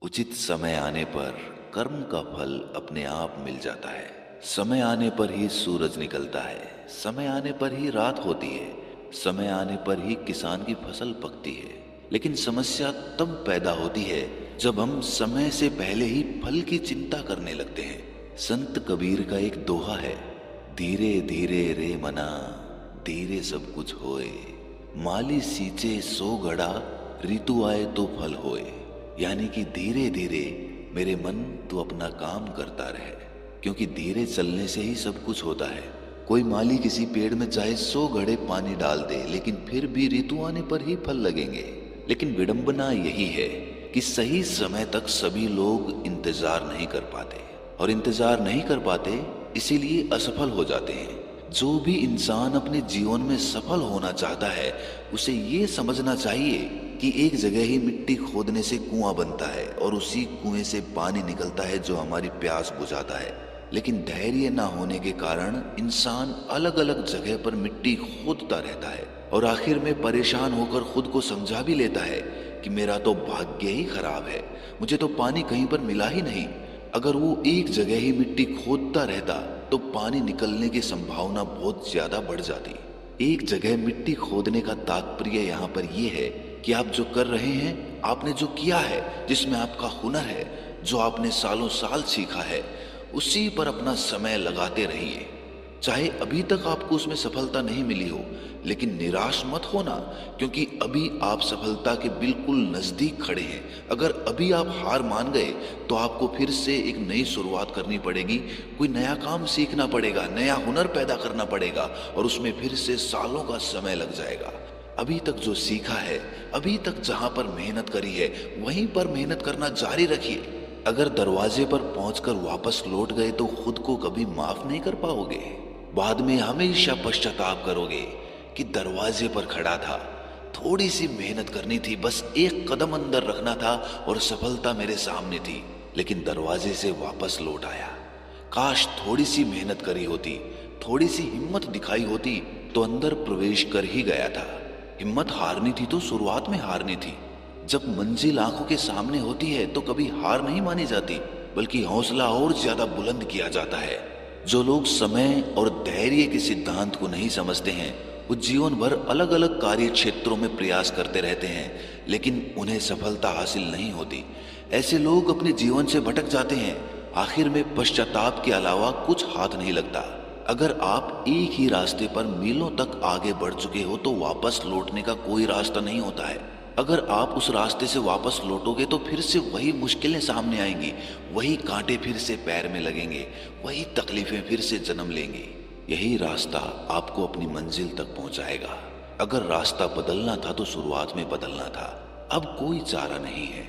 उचित समय आने पर कर्म का फल अपने आप मिल जाता है। समय आने पर ही सूरज निकलता है, समय आने पर ही रात होती है, समय आने पर ही किसान की फसल पकती है। लेकिन समस्या तब पैदा होती है जब हम समय से पहले ही फल की चिंता करने लगते हैं। संत कबीर का एक दोहा है, धीरे धीरे रे मना, धीरे सब कुछ होए, माली सींचे सो घड़ा, ऋतु आए तो फल होए। यानी कि धीरे धीरे मेरे मन तू अपना काम करता रहे, क्योंकि धीरे चलने से ही सब कुछ होता है। कोई माली किसी पेड़ में चाहे 100 घड़े पानी डाल दे, लेकिन फिर भी ऋतु आने पर ही फल लगेंगे। लेकिन विडंबना यही है कि सही समय तक सभी लोग इंतजार नहीं कर पाते, और इंतजार नहीं कर पाते इसीलिए असफल हो जाते हैं। जो भी इंसान अपने जीवन में सफल होना चाहता है, उसे ये समझना चाहिए कि एक जगह ही मिट्टी खोदने से कुआं बनता है और उसी कुएं से पानी निकलता है जो हमारी प्यास बुझाता है। लेकिन धैर्य ना होने के कारण इंसान अलग अलग जगह पर मिट्टी खोदता रहता है और आखिर में परेशान होकर खुद को समझा भी लेता है कि मेरा तो भाग्य ही खराब है, मुझे तो पानी कहीं पर मिला ही नहीं। अगर वो एक जगह ही मिट्टी खोदता रहता तो पानी निकलने की संभावना बहुत ज्यादा बढ़ जाती। एक जगह मिट्टी खोदने का तात्पर्य यहाँ पर यह है कि आप जो कर रहे हैं, आपने जो किया है, जिसमें आपका हुनर है, जो आपने सालों साल सीखा है, उसी पर अपना समय लगाते रहिए। चाहे अभी तक आपको उसमें सफलता नहीं मिली हो, लेकिन निराश मत होना, क्योंकि अभी आप सफलता के बिल्कुल नजदीक खड़े हैं। अगर अभी आप हार मान गए तो आपको फिर से एक नई शुरुआत करनी पड़ेगी, कोई नया काम सीखना पड़ेगा, नया हुनर पैदा करना पड़ेगा, और उसमें फिर से सालों का समय लग जाएगा। अभी तक जो सीखा है, अभी तक जहां पर मेहनत करी है, वहीं पर मेहनत करना जारी रखिए। अगर दरवाजे पर पहुंचकर वापस लौट गए तो खुद को कभी माफ नहीं कर पाओगे। बाद में हमेशा पश्चाताप करोगे कि दरवाजे पर खड़ा था, थोड़ी सी मेहनत करनी थी, बस एक कदम अंदर रखना था और सफलता मेरे सामने थी, लेकिन दरवाजे से वापस लौट आया। काश थोड़ी सी मेहनत करी होती, थोड़ी सी हिम्मत दिखाई होती तो अंदर प्रवेश कर ही गया था। हिम्मत हारनी थी तो शुरुआत में हारनी थी। जब मंजिल आंखों के सामने होती है तो कभी हार नहीं मानी जाती, बल्कि हौसला और ज्यादा बुलंद किया जाता है। जो लोग समय और धैर्य के सिद्धांत को नहीं समझते हैं, वो जीवन भर अलग अलग कार्य क्षेत्रों में प्रयास करते रहते हैं, लेकिन उन्हें सफलता हासिल नहीं होती। ऐसे लोग अपने जीवन से भटक जाते हैं, आखिर में पश्चाताप के अलावा कुछ हाथ नहीं लगता। अगर आप एक ही रास्ते पर मीलों तक आगे बढ़ चुके हो तो वापस लौटने का कोई रास्ता नहीं होता है। अगर आप उस रास्ते से वापस लौटोगे तो फिर से वही मुश्किलें सामने आएंगी, वही कांटे फिर से पैर में लगेंगे, वही तकलीफें फिर से जन्म लेंगी। यही रास्ता आपको अपनी मंजिल तक पहुंचाएगा। अगर रास्ता बदलना था तो शुरुआत में बदलना था, अब कोई चारा नहीं है।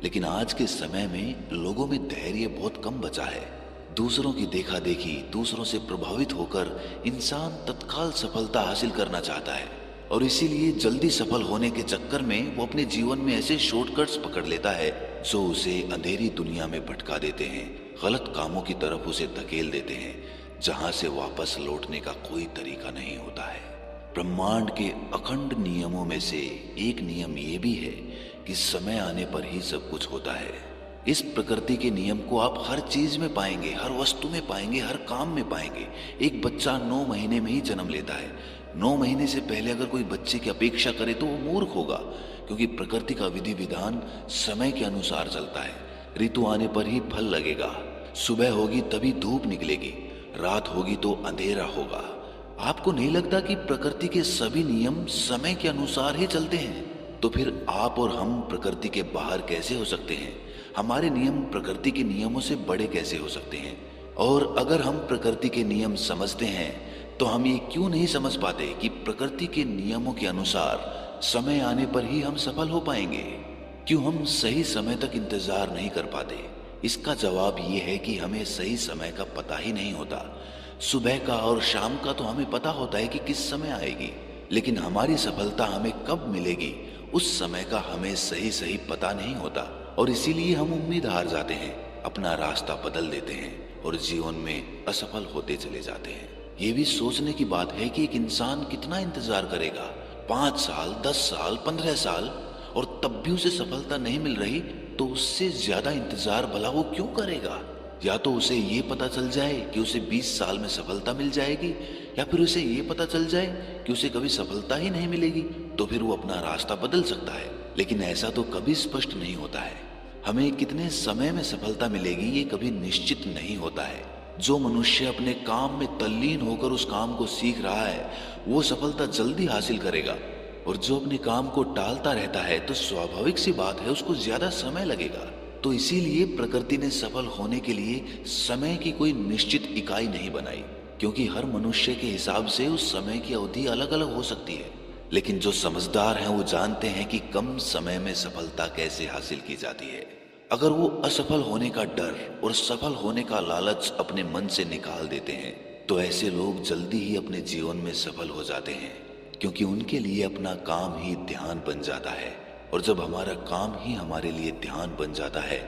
लेकिन आज के समय में लोगों में धैर्य बहुत कम बचा है। दूसरों की देखा देखी, दूसरों से प्रभावित होकर इंसान तत्काल सफलता हासिल करना चाहता है, और इसीलिए जल्दी सफल होने के चक्कर में वो अपने जीवन में ऐसे शॉर्टकट्स पकड़ लेता है जो उसे अंधेरी दुनिया में भटका देते हैं, गलत कामों की तरफ उसे धकेल देते हैं, जहां से वापस लौटने का कोई तरीका नहीं होता है। ब्रह्मांड के अखंड नियमों में से एक नियम ये भी है कि समय आने पर ही सब कुछ होता है। इस प्रकृति के नियम को आप हर चीज में पाएंगे, हर वस्तु में पाएंगे, हर काम में पाएंगे। एक बच्चा 9 महीने में ही जन्म लेता है। 9 महीने से पहले अगर कोई बच्चे की अपेक्षा करे तो वो मूर्ख होगा, क्योंकि प्रकृति का विधि विधान समय के अनुसार चलता है। ऋतु आने पर ही फल लगेगा, सुबह होगी तभी धूप निकलेगी, रात होगी तो अंधेरा होगा। आपको नहीं लगता कि प्रकृति के सभी नियम समय के अनुसार ही चलते हैं? तो फिर आप और हम प्रकृति के बाहर कैसे हो सकते हैं? हमारे नियम प्रकृति के नियमों से बड़े कैसे हो सकते हैं? और अगर हम प्रकृति के नियम समझते हैं तो हम ये क्यों नहीं समझ पाते कि प्रकृति के नियमों के अनुसार समय आने पर ही हम सफल हो पाएंगे? क्यों हम सही समय तक इंतजार नहीं कर पाते? इसका जवाब ये है कि हमें सही समय का पता ही नहीं होता। सुबह का और शाम का तो हमें पता होता है कि किस समय आएगी, लेकिन हमारी सफलता हमें कब मिलेगी उस समय का हमें सही सही पता नहीं होता, और इसीलिए हम उम्मीद हार जाते हैं, अपना रास्ता बदल देते हैं और जीवन में असफल होते चले जाते हैं। ये भी सोचने की बात है कि एक इंसान कितना इंतजार करेगा, 5 साल, 10 साल, 15 साल, और तब भी उसे सफलता नहीं मिल रही तो उससे ज्यादा इंतजार भला वो क्यों करेगा? या तो उसे ये पता चल जाए कि उसे 20 साल में सफलता मिल जाएगी, या फिर उसे ये पता चल जाए कि उसे कभी सफलता ही नहीं मिलेगी, तो फिर वो अपना रास्ता बदल सकता है। लेकिन ऐसा तो कभी स्पष्ट नहीं होता है। हमें कितने समय में सफलता मिलेगी ये कभी निश्चित नहीं होता है। जो मनुष्य अपने काम में तल्लीन होकर उस काम को सीख रहा है वो सफलता जल्दी हासिल करेगा, और जो अपने काम को टालता रहता है तो स्वाभाविक सी बात है उसको ज्यादा समय लगेगा। तो इसीलिए प्रकृति ने सफल होने के लिए समय की कोई निश्चित इकाई नहीं बनाई, क्योंकि हर मनुष्य के हिसाब से उस समय की अवधि अलग अलग हो सकती है। लेकिन जो समझदार हैं वो जानते हैं कि कम समय में सफलता कैसे हासिल की जाती है। अगर वो असफल होने का डर और सफल होने का लालच अपने मन से निकाल देते हैं तो ऐसे लोग जल्दी ही अपने जीवन में सफल हो जाते हैं, क्योंकि उनके लिए अपना काम ही ध्यान बन जाता है। और जब हमारा काम ही हमारे लिए ध्यान बन जाता है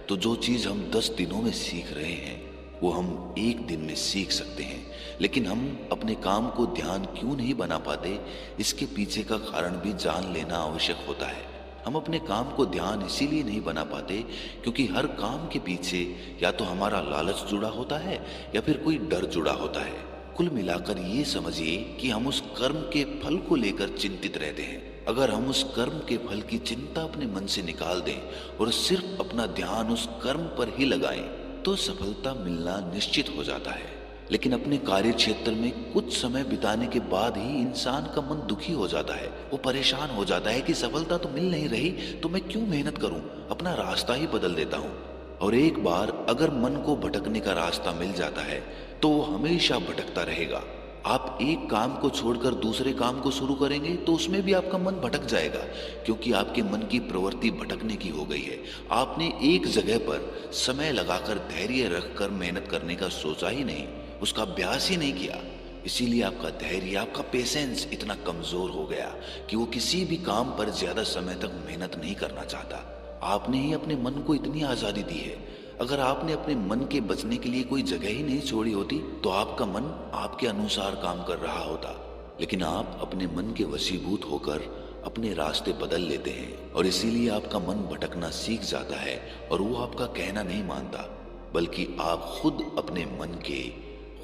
तो जो चीज़ हम 10 दिनों में सीख रहे हैं वो हम एक दिन में सीख सकते हैं। लेकिन हम अपने काम को ध्यान क्यों नहीं बना पाते, इसके पीछे का कारण भी जान लेना आवश्यक होता है। हम अपने काम को ध्यान इसीलिए नहीं बना पाते क्योंकि हर काम के पीछे या तो हमारा लालच जुड़ा होता है या फिर कोई डर जुड़ा होता है। कुल मिलाकर ये समझिए कि हम उस कर्म के फल को लेकर चिंतित रहते हैं। अगर हम उस कर्म के फल की चिंता अपने मन से निकाल दें और सिर्फ अपना ध्यान उस कर्म पर ही लगाएं तो सफलता मिलना निश्चित हो जाता है। लेकिन अपने कार्य क्षेत्र में कुछ समय बिताने के बाद ही इंसान का मन दुखी हो जाता है। वो परेशान हो जाता है कि सफलता तो मिल नहीं रही तो मैं क्यों मेहनत करूं, अपना रास्ता ही बदल देता हूं। और एक बार अगर मन को भटकने का रास्ता मिल जाता है तो वो हमेशा भटकता रहेगा। आप एक काम को छोड़कर दूसरे काम को शुरू करेंगे तो उसमें भी आपका मन भटक जाएगा, क्योंकि आपके मन की प्रवृत्ति भटकने की हो गई है। आपने एक जगह पर समय लगाकर धैर्य रखकर मेहनत करने का सोचा ही नहीं, उसका अभ्यास ही नहीं किया। इसीलिए आपका धैर्य, आपका पेशेंस इतना कमजोर हो गया कि वो किसी भी काम पर ज्यादा समय तक मेहनत नहीं करना चाहता। आपने ही अपने मन को इतनी आजादी दी है। अगर आपने अपने मन के बचने के लिए कोई जगह ही नहीं छोड़ी होती तो आपका मन आपके अनुसार काम कर रहा होता। लेकिन आप अपने मन के वशीभूत होकर अपने रास्ते बदल लेते हैं और इसीलिए आपका मन भटकना सीख जाता है और वो आपका कहना नहीं मानता, बल्कि आप खुद अपने मन के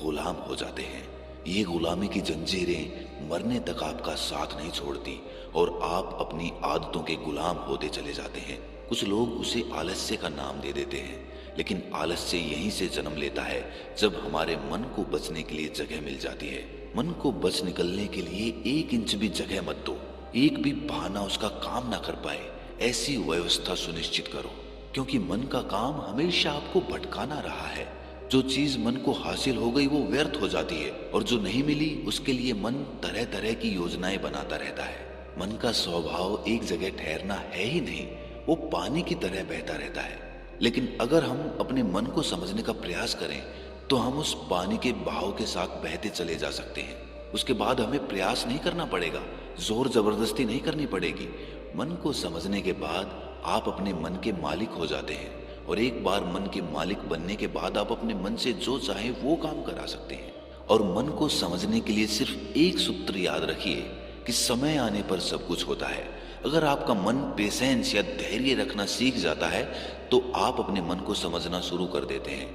गुलाम हो जाते हैं। ये गुलामी की जंजीरें मरने तक आपका साथ नहीं छोड़ती और आप अपनी आदतों के गुलाम होते चले जाते हैं। कुछ लोग उसे आलस्य का नाम दे देते हैं, लेकिन आलस्य यहीं से जन्म लेता है जब हमारे मन को बचने के लिए जगह मिल जाती है। मन को बच निकलने के लिए 1 इंच भी जगह मत दो, एक भी बहाना उसका काम ना कर पाए, ऐसी व्यवस्था सुनिश्चित करो, क्योंकि मन का काम हमेशा आपको भटकाना रहा है। जो चीज मन को हासिल हो गई वो व्यर्थ हो जाती है और जो नहीं मिली उसके लिए मन तरह तरह की योजनाएं बनाता रहता है। मन का स्वभाव एक जगह ठहरना है ही नहीं, वो पानी की तरह बहता रहता है। लेकिन अगर हम अपने मन को समझने का प्रयास करें तो हम उस पानी के बहाव के साथ बहते चले जा सकते हैं। उसके बाद हमें प्रयास नहीं करना पड़ेगा, जोर जबरदस्ती नहीं करनी पड़ेगी। मन को समझने के बाद आप अपने मन के मालिक हो जाते हैं और एक बार मन के मालिक बनने के बाद आप अपने मन से जो चाहे वो काम करा सकते हैं। और मन को समझने के लिए सिर्फ एक सूत्र याद रखिए कि समय आने पर सब कुछ होता है। अगर आपका मन पेशेंस या धैर्य रखना सीख जाता है तो आप अपने मन को समझना शुरू कर देते हैं,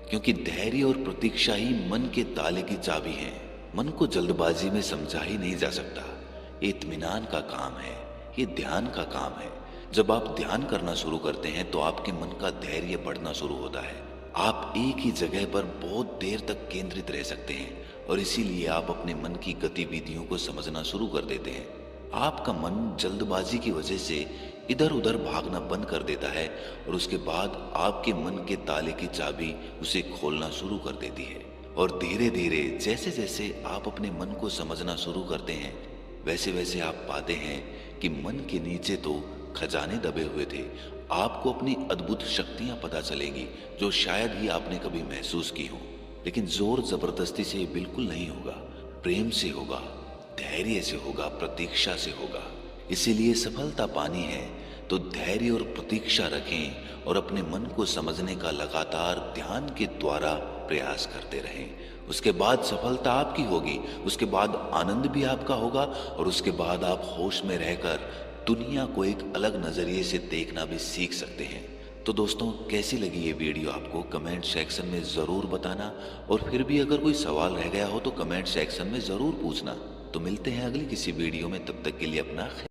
क्योंकि धैर्य और प्रतीक्षा ही मन के ताले की चाबी है। मन को जल्दबाजी में समझा ही नहीं जा सकता। ये इत्मीनान का काम है, ये ध्यान का काम है। जब आप ध्यान करना शुरू करते हैं तो आपके मन का धैर्य बढ़ना शुरू होता है। आप एक ही जगह पर बहुत देर तक केंद्रित रह सकते हैं और इसीलिए आप अपने मन की गतिविधियों को समझना शुरू कर देते हैं। आपका मन जल्दबाजी की वजह से इधर उधर भागना बंद कर देता है और उसके बाद आपके मन के ताले की चाबी उसे खोलना शुरू कर देती है। और धीरे धीरे जैसे जैसे आप अपने मन को समझना शुरू करते हैं वैसे वैसे आप पाते हैं कि मन के नीचे तो खजाने दबे हुए थे। आपको अपनी अद्भुत शक्तियां पता चलेंगी जो शायद ही आपने कभी महसूस की हो। लेकिन जोर जबरदस्ती से बिल्कुल नहीं होगा, प्रेम से होगा, धैर्य से होगा, प्रतीक्षा से होगा। इसीलिए सफलता पानी है तो धैर्य और प्रतीक्षा रखें और अपने मन को समझने का लगातार ध्यान के द्वारा प्रयास करते रहें। उसके बाद सफलता आपकी होगी, उसके बाद आनंद भी आपका होगा और उसके बाद आप होश में रहकर दुनिया को एक अलग नजरिए से देखना भी सीख सकते हैं। तो दोस्तों, कैसी लगी ये वीडियो आपको कमेंट सेक्शन में ज़रूर बताना, और फिर भी अगर कोई सवाल रह गया हो तो कमेंट सेक्शन में ज़रूर पूछना। तो मिलते हैं अगली किसी वीडियो में, तब तक के लिए अपना